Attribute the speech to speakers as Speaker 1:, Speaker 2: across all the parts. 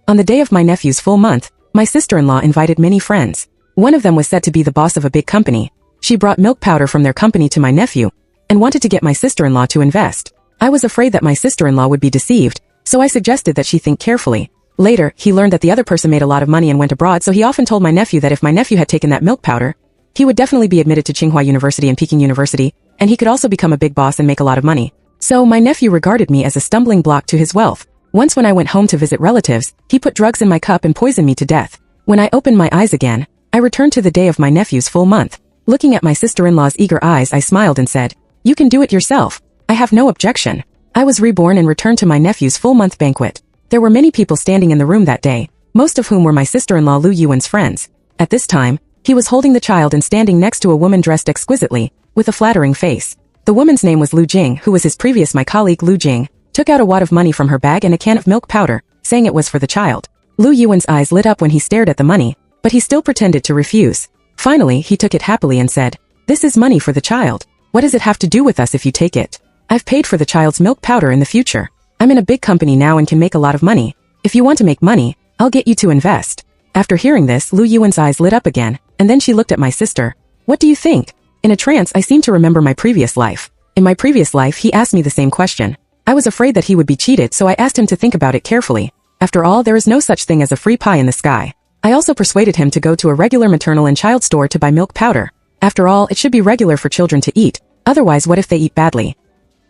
Speaker 1: On the day of my nephew's full month, my sister-in-law invited many friends. One of them was said to be the boss of a big company. She brought milk powder from their company to my nephew and wanted to get my sister-in-law to invest. I was afraid that my sister-in-law would be deceived, so I suggested that she think carefully. Later, he learned that the other person made a lot of money and went abroad, so he often told my nephew that if my nephew had taken that milk powder, he would definitely be admitted to Tsinghua University and Peking University, and he could also become a big boss and make a lot of money. So my nephew regarded me as a stumbling block to his wealth. Once when I went home to visit relatives, he put drugs in my cup and poisoned me to death. When I opened my eyes again, I returned to the day of my nephew's full month. Looking at my sister-in-law's eager eyes, I smiled and said, "You can do it yourself. I have no objection." I was reborn and returned to my nephew's full month banquet. There were many people standing in the room that day, most of whom were my sister-in-law Lu Yuan's friends. At this time, he was holding the child and standing next to a woman dressed exquisitely, with a flattering face. The woman's name was Lu Jing, who was his previous my colleague Lu Jing, took out a wad of money from her bag and a can of milk powder, saying it was for the child. Lu Yuan's eyes lit up when he stared at the money, but he still pretended to refuse. Finally, he took it happily and said, "This is money for the child. What does it have to do with us if you take it? I've paid for the child's milk powder in the future. I'm in a big company now and can make a lot of money. If you want to make money, I'll get you to invest." After hearing this, Lu Yuan's eyes lit up again, and then she looked at my sister. "What do you think?" In a trance, I seemed to remember my previous life. In my previous life, he asked me the same question. I was afraid that he would be cheated, so I asked him to think about it carefully. After all, there is no such thing as a free pie in the sky. I also persuaded him to go to a regular maternal and child store to buy milk powder. After all, it should be regular for children to eat. Otherwise, what if they eat badly?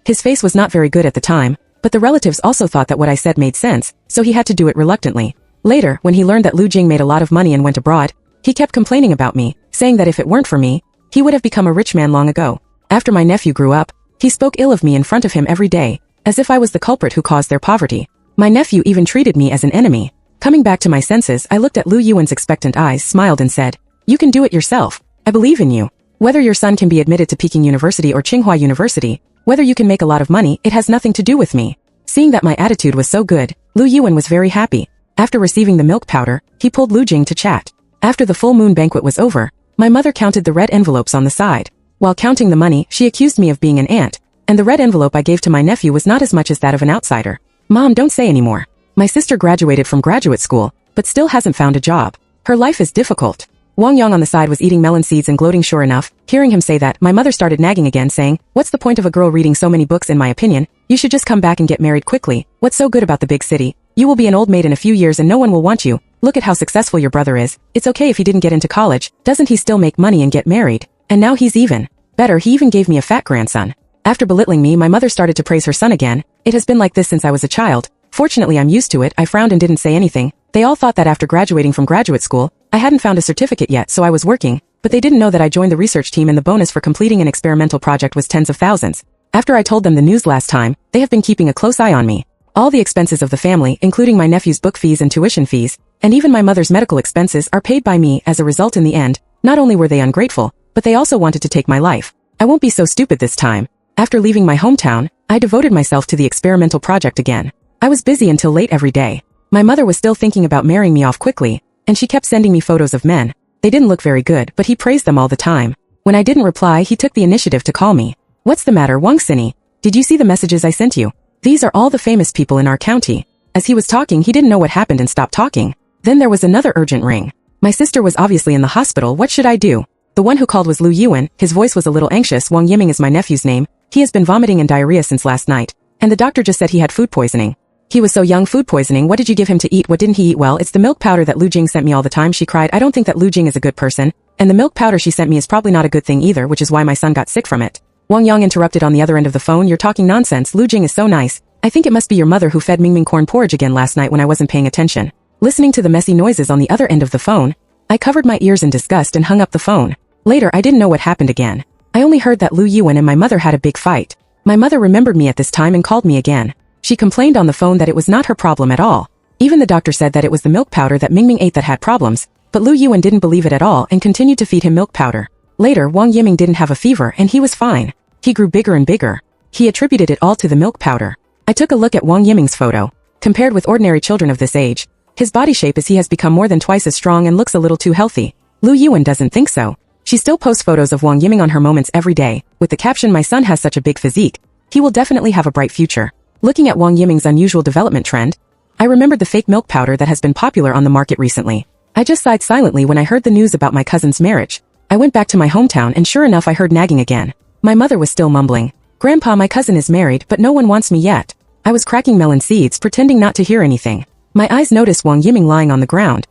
Speaker 1: His face was not very good at the time, but the relatives also thought that what I said made sense, so he had to do it reluctantly. Later, when he learned that Lu Jing made a lot of money and went abroad, he kept complaining about me, saying that if it weren't for me, he would have become a rich man long ago. After my nephew grew up, he spoke ill of me in front of him every day, as if I was the culprit who caused their poverty. My nephew even treated me as an enemy. Coming back to my senses, I looked at Lu Yuan's expectant eyes, smiled and said, "You can do it yourself. I believe in you. Whether your son can be admitted to Peking University or Tsinghua University, whether you can make a lot of money, it has nothing to do with me." Seeing that my attitude was so good, Lu Yuan was very happy. After receiving the milk powder, he pulled Lu Jing to chat. After the full moon banquet was over, my mother counted the red envelopes on the side. While counting the money, she accused me of being an ant, and the red envelope I gave to my nephew was not as much as that of an outsider. "Mom, don't say anymore. My sister graduated from graduate school, but still hasn't found a job. Her life is difficult." Wang Yang on the side was eating melon seeds and gloating. Sure enough, hearing him say that, my mother started nagging again, saying, "What's the point of a girl reading so many books? In my opinion, you should just come back and get married quickly. What's so good about the big city? You will be an old maid in a few years and no one will want you. Look at how successful your brother is. It's okay if he didn't get into college. Doesn't he still make money and get married? And now he's even better. He even gave me a fat grandson." After belittling me, my mother started to praise her son again. "It has been like this since I was a child. Fortunately, I'm used to it." I frowned and didn't say anything. They all thought that after graduating from graduate school, I hadn't found a certificate yet, so I was working, but they didn't know that I joined the research team and the bonus for completing an experimental project was tens of thousands. After I told them the news last time, they have been keeping a close eye on me. All the expenses of the family, including my nephew's book fees and tuition fees, and even my mother's medical expenses, are paid by me. As a result, in the end, not only were they ungrateful, but they also wanted to take my life. I won't be so stupid this time. After leaving my hometown, I devoted myself to the experimental project again. I was busy until late every day. My mother was still thinking about marrying me off quickly, and she kept sending me photos of men. They didn't look very good, but he praised them all the time. When I didn't reply, he took the initiative to call me. "What's the matter, Wang Xini? Did you see the messages I sent you? These are all the famous people in our county." As he was talking, he didn't know what happened and stopped talking. Then there was another urgent ring. My sister was obviously in the hospital. What should I do? The one who called was Lu Yuan. His voice was a little anxious. "Wang Yiming is my nephew's name. He has been vomiting and diarrhea since last night, and the doctor just said he had food poisoning." "He was so young. Food poisoning. What did you give him to eat? What didn't he eat?" "Well, it's the milk powder that Lu Jing sent me all the time." She cried. "I don't think that Lu Jing is a good person, and the milk powder she sent me is probably not a good thing either, which is why my son got sick from it." Wang Yang interrupted on the other end of the phone. "You're talking nonsense. Lu Jing is so nice. I think it must be your mother who fed Mingming corn porridge again last night when I wasn't paying attention." Listening to the messy noises on the other end of the phone, I covered my ears in disgust and hung up the phone. Later, I didn't know what happened again. I only heard that Lu Yuan and my mother had a big fight. My mother remembered me at this time and called me again. She complained on the phone that it was not her problem at all. Even the doctor said that it was the milk powder that Mingming ate that had problems, but Lu Yuan didn't believe it at all and continued to feed him milk powder. Later, Wang Yiming didn't have a fever and he was fine. He grew bigger and bigger. He attributed it all to the milk powder. I took a look at Wang Yiming's photo. Compared with ordinary children of this age, his body shape as he has become more than twice as strong and looks a little too healthy. Lu Yuan doesn't think so. She still posts photos of Wang Yiming on her moments every day, with the caption, "My son has such a big physique. He will definitely have a bright future." Looking at Wang Yiming's unusual development trend, I remembered the fake milk powder that has been popular on the market recently. I just sighed silently when I heard the news about my cousin's marriage. I went back to my hometown and sure enough I heard nagging again. My mother was still mumbling. "Grandpa, my cousin is married but no one wants me yet." I was cracking melon seeds pretending not to hear anything. My eyes noticed Wang Yiming lying on the ground.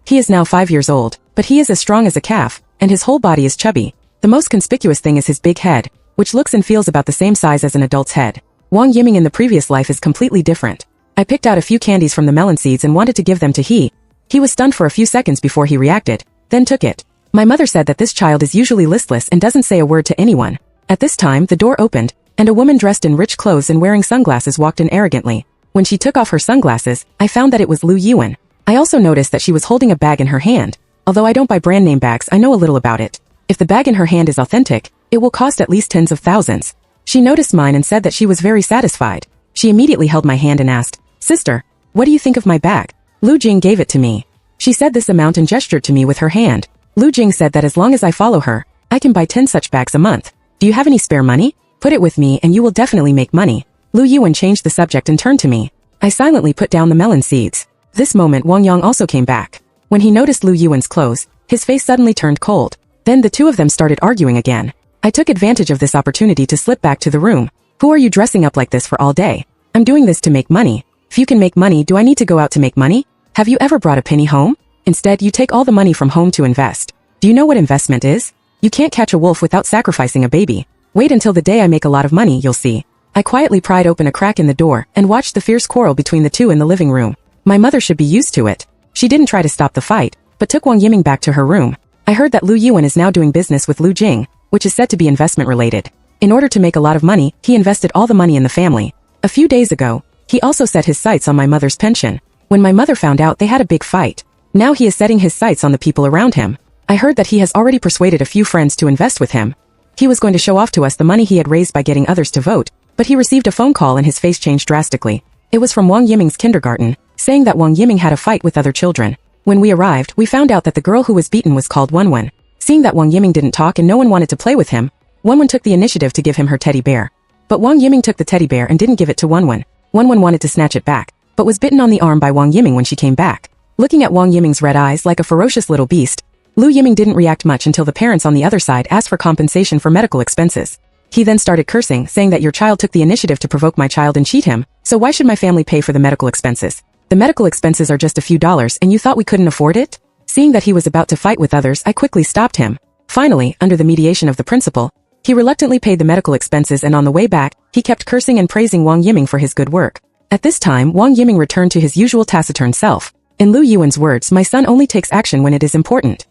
Speaker 1: He is now 5 years old, but he is as strong as a calf, and his whole body is chubby. The most conspicuous thing is his big head, which looks and feels about the same size as an adult's head. Wang Yiming in the previous life is completely different. I picked out a few candies from the melon seeds and wanted to give them to he. He was stunned for a few seconds before he reacted, then took it. My mother said that this child is usually listless and doesn't say a word to anyone. At this time, the door opened, and a woman dressed in rich clothes and wearing sunglasses walked in arrogantly. When she took off her sunglasses, I found that it was Lu Yuan. I also noticed that she was holding a bag in her hand. Although I don't buy brand name bags, I know a little about it. If the bag in her hand is authentic, it will cost at least tens of thousands. She noticed mine and said that she was very satisfied. She immediately held my hand and asked, "Sister, what do you think of my bag?" Lu Jing gave it to me. She said this amount and gestured to me with her hand. Lu Jing said that as long as I follow her, I can buy 10 such bags a month. "Do you have any spare money? Put it with me and you will definitely make money." Lu Yuan changed the subject and turned to me. I silently put down the melon seeds. This moment Wang Yang also came back. When he noticed Lu Yuan's clothes, his face suddenly turned cold. Then the two of them started arguing again. I took advantage of this opportunity to slip back to the room. "Who are you dressing up like this for all day?" "I'm doing this to make money." "If you can make money, do I need to go out to make money? Have you ever brought a penny home? Instead, you take all the money from home to invest. Do you know what investment is? You can't catch a wolf without sacrificing a baby. Wait until the day I make a lot of money, you'll see." I quietly pried open a crack in the door and watched the fierce quarrel between the two in the living room. My mother should be used to it. She didn't try to stop the fight, but took Wang Yiming back to her room. I heard that Lu Yuan is now doing business with Lu Jing, which is said to be investment related. In order to make a lot of money, he invested all the money in the family. A few days ago, he also set his sights on my mother's pension. When my mother found out, they had a big fight. Now he is setting his sights on the people around him. I heard that he has already persuaded a few friends to invest with him. He was going to show off to us the money he had raised by getting others to vote, but he received a phone call and his face changed drastically. It was from Wang Yiming's kindergarten, saying that Wang Yiming had a fight with other children. When we arrived, we found out that the girl who was beaten was called Wenwen. Seeing that Wang Yiming didn't talk and no one wanted to play with him, Wenwen took the initiative to give him her teddy bear. But Wang Yiming took the teddy bear and didn't give it to Wenwen. Wenwen wanted to snatch it back, but was bitten on the arm by Wang Yiming when she came back. Looking at Wang Yiming's red eyes like a ferocious little beast, Lu Yiming didn't react much until the parents on the other side asked for compensation for medical expenses. He then started cursing, saying that your child took the initiative to provoke my child and cheat him, so why should my family pay for the medical expenses? The medical expenses are just a few dollars and you thought we couldn't afford it? Seeing that he was about to fight with others, I quickly stopped him. Finally, under the mediation of the principal, he reluctantly paid the medical expenses and on the way back, he kept cursing and praising Wang Yiming for his good work. At this time, Wang Yiming returned to his usual taciturn self. In Lu Yuan's words, my son only takes action when it is important.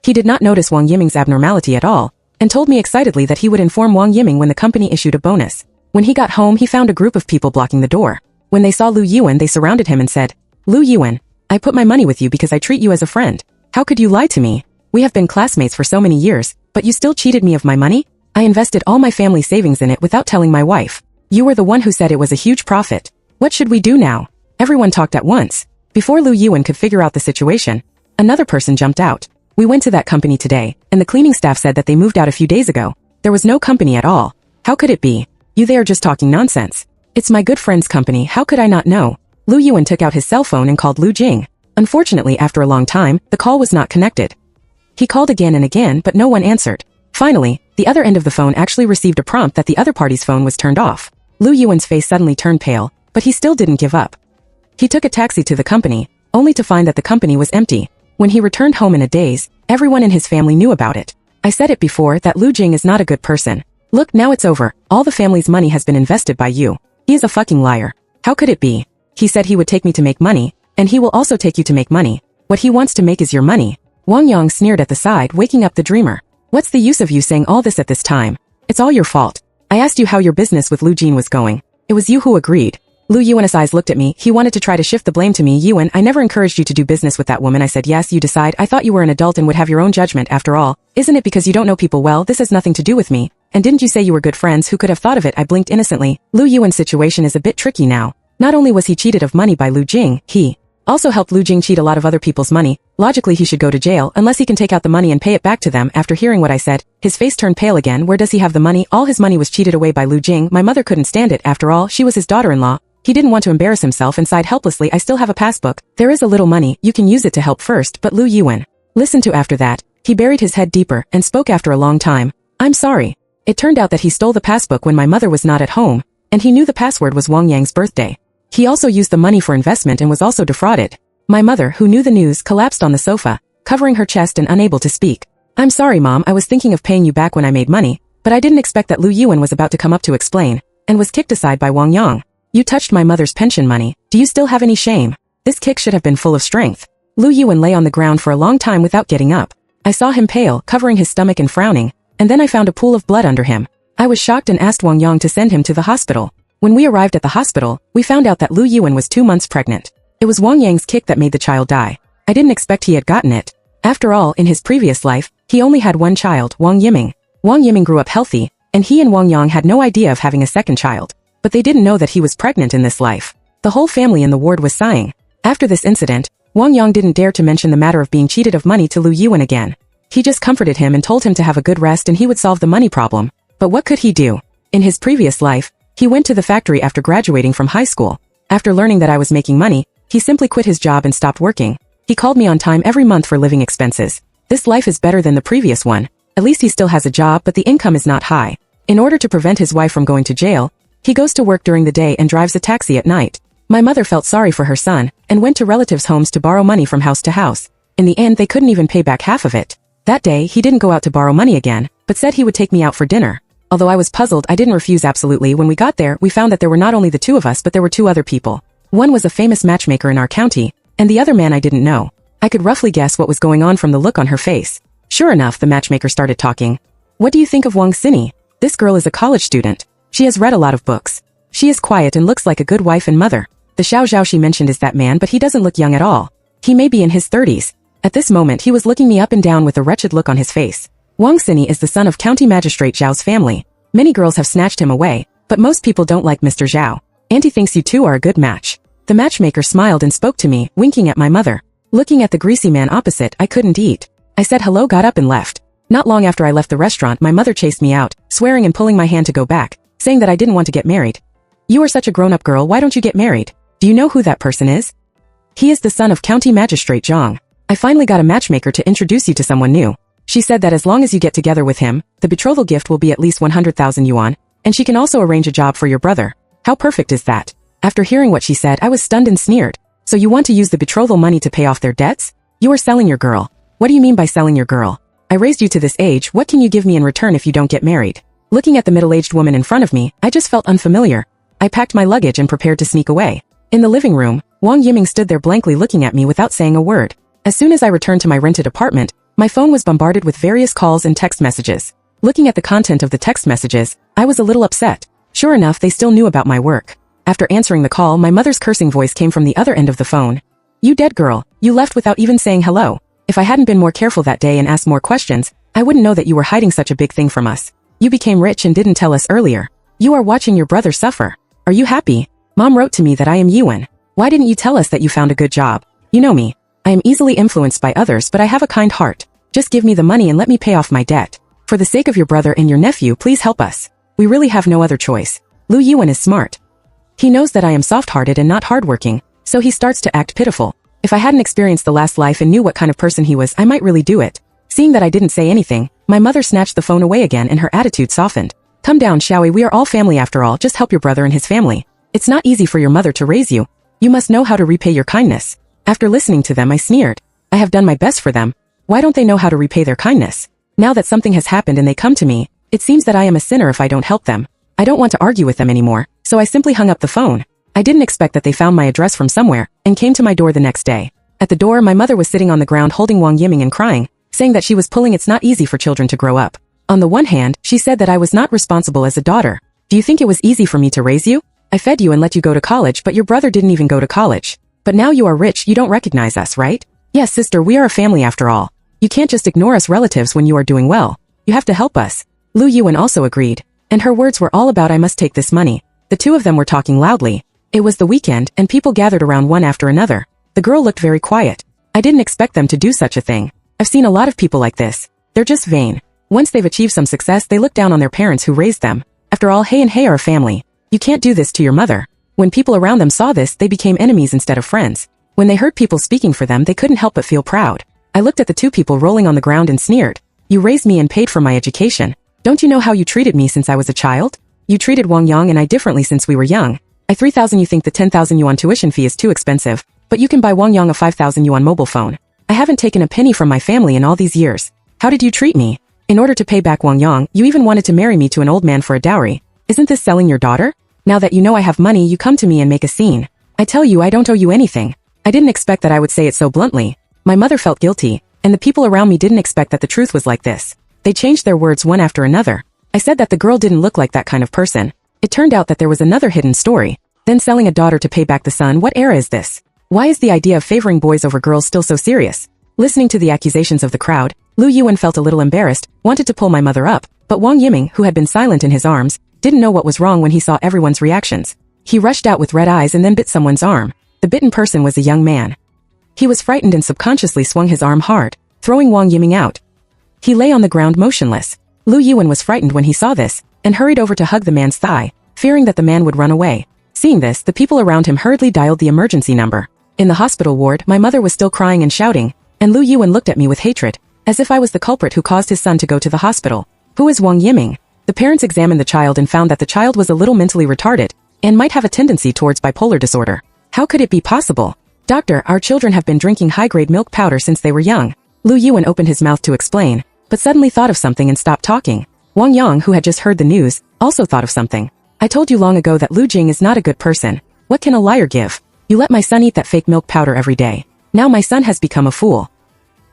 Speaker 1: He did not notice Wang Yiming's abnormality at all, and told me excitedly that he would inform Wang Yiming when the company issued a bonus. When he got home, he found a group of people blocking the door. When they saw Lu Yuan, they surrounded him and said, "Lu Yuan, I put my money with you because I treat you as a friend. How could you lie to me? We have been classmates for so many years, but you still cheated me of my money? I invested all my family savings in it without telling my wife. You were the one who said it was a huge profit. What should we do now?" Everyone talked at once. Before Lu Yuan could figure out the situation, another person jumped out. "We went to that company today, and the cleaning staff said that they moved out a few days ago. There was no company at all. How could it be? They are just talking nonsense. It's my good friend's company, how could I not know?" Lu Yuan took out his cell phone and called Lu Jing. Unfortunately, after a long time, the call was not connected. He called again and again, but no one answered. Finally, the other end of the phone actually received a prompt that the other party's phone was turned off. Lu Yuan's face suddenly turned pale, but he still didn't give up. He took a taxi to the company, only to find that the company was empty. When he returned home in a daze, everyone in his family knew about it. I said it before that Lu Jing is not a good person. Look, now it's over. All the family's money has been invested by you. He is a fucking liar. How could it be? He said he would take me to make money, and he will also take you to make money. What he wants to make is your money. Wang Yang sneered at the side, waking up the dreamer. What's the use of you saying all this at this time? It's all your fault. I asked you how your business with Lu Jing was going. It was you who agreed. Lu Yuan's eyes looked at me. He wanted to try to shift the blame to me. Yuan, I never encouraged you to do business with that woman. I said yes, you decide. I thought you were an adult and would have your own judgment after all. Isn't it because you don't know people well? This has nothing to do with me. And didn't you say you were good friends? Who could have thought of it? I blinked innocently. Lu Yuan's situation is a bit tricky now. Not only was he cheated of money by Lu Jing, he also helped Lu Jing cheat a lot of other people's money. Logically, he should go to jail unless he can take out the money and pay it back to them. After hearing what I said, his face turned pale again. Where does he have the money? All his money was cheated away by Lu Jing. My mother couldn't stand it. After all, she was his daughter-in-law. He didn't want to embarrass himself and sighed helplessly. I still have a passbook. There is a little money, you can use it to help first, but Lu Yuan listened to after that. He buried his head deeper and spoke after a long time. I'm sorry. It turned out that he stole the passbook when my mother was not at home, and he knew the password was Wang Yang's birthday. He also used the money for investment and was also defrauded. My mother, who knew the news, collapsed on the sofa, covering her chest and unable to speak. I'm sorry, Mom, I was thinking of paying you back when I made money, but I didn't expect that Lu Yuan was about to come up to explain, and was kicked aside by Wang Yang. You touched my mother's pension money. Do you still have any shame? This kick should have been full of strength. Lu Yuan lay on the ground for a long time without getting up. I saw him pale, covering his stomach and frowning, and then I found a pool of blood under him. I was shocked and asked Wang Yang to send him to the hospital. When we arrived at the hospital, we found out that Lu Yuan was 2 months pregnant. It was Wang Yang's kick that made the child die. I didn't expect he had gotten it. After all, in his previous life, he only had one child, Wang Yiming. Wang Yiming grew up healthy, and he and Wang Yang had no idea of having a second child. But they didn't know that he was pregnant in this life. The whole family in the ward was sighing. After this incident, Wang Yang didn't dare to mention the matter of being cheated of money to Lu Yuan again. He just comforted him and told him to have a good rest and he would solve the money problem. But what could he do? In his previous life, he went to the factory after graduating from high school. After learning that I was making money, he simply quit his job and stopped working. He called me on time every month for living expenses. This life is better than the previous one. At least he still has a job, but the income is not high. In order to prevent his wife from going to jail, he goes to work during the day and drives a taxi at night. My mother felt sorry for her son, and went to relatives' homes to borrow money from house to house. In the end, they couldn't even pay back half of it. That day, he didn't go out to borrow money again, but said he would take me out for dinner. Although I was puzzled, I didn't refuse absolutely. When we got there, we found that there were not only the two of us but there were 2 other people. One was a famous matchmaker in our county, and the other man I didn't know. I could roughly guess what was going on from the look on her face. Sure enough, the matchmaker started talking. What do you think of Wang Xini? This girl is a college student. She has read a lot of books. She is quiet and looks like a good wife and mother. The Xiao Zhao she mentioned is that man, but he doesn't look young at all. He may be in his 30s. At this moment he was looking me up and down with a wretched look on his face. Wang Xini is the son of County Magistrate Zhao's family. Many girls have snatched him away, but most people don't like Mr. Zhao. Auntie thinks you two are a good match. The matchmaker smiled and spoke to me, winking at my mother. Looking at the greasy man opposite, I couldn't eat. I said hello, got up and left. Not long after I left the restaurant, my mother chased me out, swearing and pulling my hand to go back, saying that I didn't want to get married. You are such a grown-up girl, why don't you get married? Do you know who that person is? He is the son of County Magistrate Zhang. I finally got a matchmaker to introduce you to someone new. She said that as long as you get together with him, the betrothal gift will be at least 100,000 yuan, and she can also arrange a job for your brother. How perfect is that? After hearing what she said, I was stunned and sneered. So you want to use the betrothal money to pay off their debts? You are selling your girl. What do you mean by selling your girl? I raised you to this age, what can you give me in return if you don't get married? Looking at the middle-aged woman in front of me, I just felt unfamiliar. I packed my luggage and prepared to sneak away. In the living room, Wang Yiming stood there blankly looking at me without saying a word. As soon as I returned to my rented apartment, my phone was bombarded with various calls and text messages. Looking at the content of the text messages, I was a little upset. Sure enough, they still knew about my work. After answering the call, my mother's cursing voice came from the other end of the phone. You dead girl, you left without even saying hello. If I hadn't been more careful that day and asked more questions, I wouldn't know that you were hiding such a big thing from us. You became rich and didn't tell us earlier. You are watching your brother suffer. Are you happy? Mom wrote to me that I am Yuan. Why didn't you tell us that you found a good job? You know me. I am easily influenced by others, but I have a kind heart. Just give me the money and let me pay off my debt. For the sake of your brother and your nephew, please help us. We really have no other choice. Lu Yuan is smart. He knows that I am soft-hearted and not hardworking, so he starts to act pitiful. If I hadn't experienced the last life and knew what kind of person he was, I might really do it. Seeing that I didn't say anything, my mother snatched the phone away again and her attitude softened. Come down, Xiaoi, we are all family after all, just help your brother and his family. It's not easy for your mother to raise you. You must know how to repay your kindness. After listening to them, I sneered. I have done my best for them. Why don't they know how to repay their kindness? Now that something has happened and they come to me, it seems that I am a sinner if I don't help them. I don't want to argue with them anymore, so I simply hung up the phone. I didn't expect that they found my address from somewhere, and came to my door the next day. At the door, my mother was sitting on the ground holding Wang Yiming and crying, saying that she was pulling it's not easy for children to grow up. On the one hand, she said that I was not responsible as a daughter. Do you think it was easy for me to raise you? I fed you and let you go to college, but your brother didn't even go to college. But now you are rich, you don't recognize us, right? Yes, sister, we are a family after all. You can't just ignore us relatives when you are doing well. You have to help us. Lu Yuan also agreed, and her words were all about I must take this money. The two of them were talking loudly. It was the weekend, and people gathered around one after another. The girl looked very quiet. I didn't expect them to do such a thing. I've seen a lot of people like this. They're just vain. Once they've achieved some success, they look down on their parents who raised them. After all, hey and hey are a family. You can't do this to your mother. When people around them saw this, they became enemies instead of friends. When they heard people speaking for them, they couldn't help but feel proud. I looked at the two people rolling on the ground and sneered. You raised me and paid for my education. Don't you know how you treated me since I was a child? You treated Wang Yang and I differently since we were young. I 3,000 you think the 10,000 yuan tuition fee is too expensive, but you can buy Wang Yang a 5,000 yuan mobile phone. I haven't taken a penny from my family in all these years. How did you treat me? In order to pay back Wang Yang, you even wanted to marry me to an old man for a dowry. Isn't this selling your daughter? Now that you know I have money, you come to me and make a scene. I tell you I don't owe you anything. I didn't expect that I would say it so bluntly. My mother felt guilty, and the people around me didn't expect that the truth was like this. They changed their words one after another. I said that the girl didn't look like that kind of person. It turned out that there was another hidden story. Then selling a daughter to pay back the son, what era is this? Why is the idea of favoring boys over girls still so serious? Listening to the accusations of the crowd, Lu Yuan felt a little embarrassed, wanted to pull my mother up, but Wang Yiming, who had been silent in his arms, didn't know what was wrong when he saw everyone's reactions. He rushed out with red eyes and then bit someone's arm. The bitten person was a young man. He was frightened and subconsciously swung his arm hard, throwing Wang Yiming out. He lay on the ground motionless. Lu Yuan was frightened when he saw this, and hurried over to hug the man's thigh, fearing that the man would run away. Seeing this, the people around him hurriedly dialed the emergency number. In the hospital ward, my mother was still crying and shouting, and Lu Yuan looked at me with hatred, as if I was the culprit who caused his son to go to the hospital. Who is Wang Yiming? The parents examined the child and found that the child was a little mentally retarded, and might have a tendency towards bipolar disorder. How could it be possible? Doctor, our children have been drinking high-grade milk powder since they were young. Lu Yuan opened his mouth to explain, but suddenly thought of something and stopped talking. Wang Yang, who had just heard the news, also thought of something. I told you long ago that Lu Jing is not a good person. What can a liar give? You let my son eat that fake milk powder every day. Now my son has become a fool.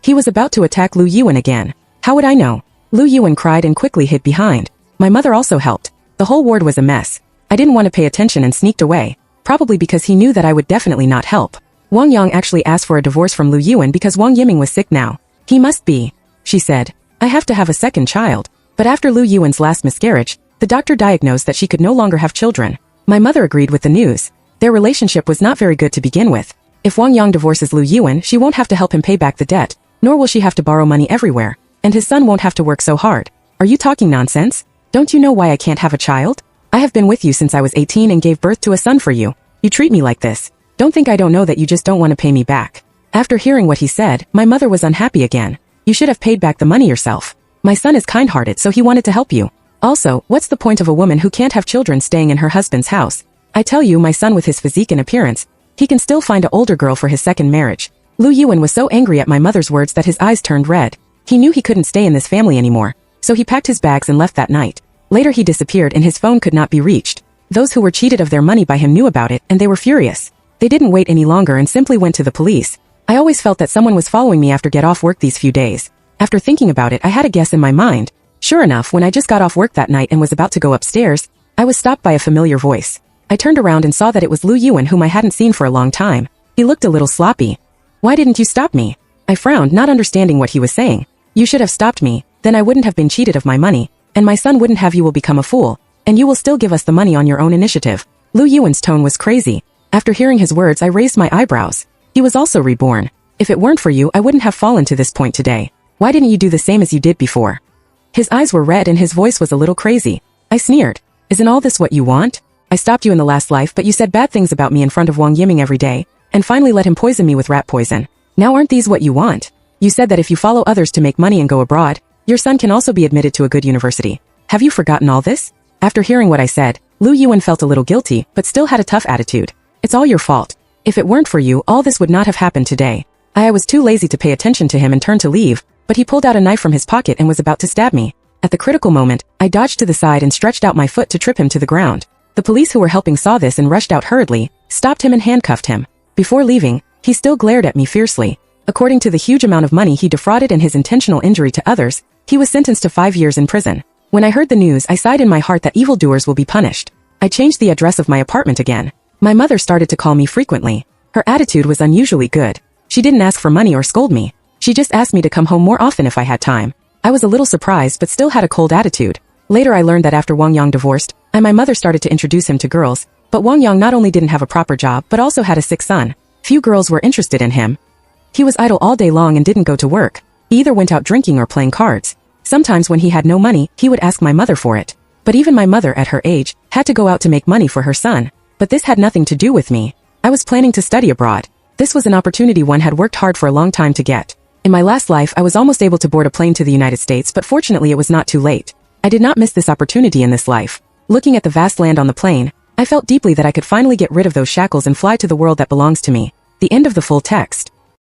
Speaker 1: He was about to attack Lu Yuan again. How would I know? Lu Yuan cried and quickly hid behind. My mother also helped. The whole ward was a mess. I didn't want to pay attention and sneaked away, probably because he knew that I would definitely not help. Wang Yang actually asked for a divorce from Lu Yuan because Wang Yiming was sick now. He must be, she said. I have to have a second child. But after Lu Yuan's last miscarriage, the doctor diagnosed that she could no longer have children. My mother agreed with the news. Their relationship was not very good to begin with. If Wang Yang divorces Lu Yuan, she won't have to help him pay back the debt, nor will she have to borrow money everywhere, and his son won't have to work so hard. Are you talking nonsense? Don't you know why I can't have a child? I have been with you since I was 18 and gave birth to a son for you. You treat me like this. Don't think I don't know that you just don't want to pay me back. After hearing what he said, my mother was unhappy again. You should have paid back the money yourself. My son is kind-hearted, so he wanted to help you. Also, what's the point of a woman who can't have children staying in her husband's house? I tell you, my son with his physique and appearance, he can still find an older girl for his second marriage. Lu Yuan was so angry at my mother's words that his eyes turned red. He knew he couldn't stay in this family anymore, so he packed his bags and left that night. Later he disappeared and his phone could not be reached. Those who were cheated of their money by him knew about it, and they were furious. They didn't wait any longer and simply went to the police. I always felt that someone was following me after get off work these few days. After thinking about it, I had a guess in my mind. Sure enough, when I just got off work that night and was about to go upstairs, I was stopped by a familiar voice. I turned around and saw that it was Lu Yuan, whom I hadn't seen for a long time. He looked a little sloppy. Why didn't you stop me? I frowned, not understanding what he was saying. You should have stopped me, then I wouldn't have been cheated of my money, and my son wouldn't have. You will become a fool, and you will still give us the money on your own initiative. Lu Yuan's tone was crazy. After hearing his words, I raised my eyebrows. He was also reborn. If it weren't for you, I wouldn't have fallen to this point today. Why didn't you do the same as you did before? His eyes were red and his voice was a little crazy. I sneered. Isn't all this what you want? I stopped you in the last life, but you said bad things about me in front of Wang Yiming every day, and finally let him poison me with rat poison. Now aren't these what you want? You said that if you follow others to make money and go abroad, your son can also be admitted to a good university. Have you forgotten all this? After hearing what I said, Lu Yuan felt a little guilty, but still had a tough attitude. It's all your fault. If it weren't for you, all this would not have happened today. I was too lazy to pay attention to him and turned to leave, but he pulled out a knife from his pocket and was about to stab me. At the critical moment, I dodged to the side and stretched out my foot to trip him to the ground. The police who were helping saw this and rushed out hurriedly, stopped him and handcuffed him. Before leaving, he still glared at me fiercely. According to the huge amount of money he defrauded and his intentional injury to others, he was sentenced to 5 years in prison. When I heard the news, I sighed in my heart that evildoers will be punished. I changed the address of my apartment again. My mother started to call me frequently. Her attitude was unusually good. She didn't ask for money or scold me. She just asked me to come home more often if I had time. I was a little surprised but still had a cold attitude. Later I learned that after Wang Yang divorced, my mother started to introduce him to girls, but Wang Yang not only didn't have a proper job but also had a sick son. Few girls were interested in him. He was idle all day long and didn't go to work. He either went out drinking or playing cards. Sometimes when he had no money, he would ask my mother for it. But even my mother at her age had to go out to make money for her son. But this had nothing to do with me. I was planning to study abroad. This was an opportunity one had worked hard for a long time to get. In my last life, I was almost able to board a plane to the United States, but fortunately it was not too late. I did not miss this opportunity in this life. Looking at the vast land on the plane, I felt deeply that I could finally get rid of those shackles and fly to the world that belongs to me. The end of the full text.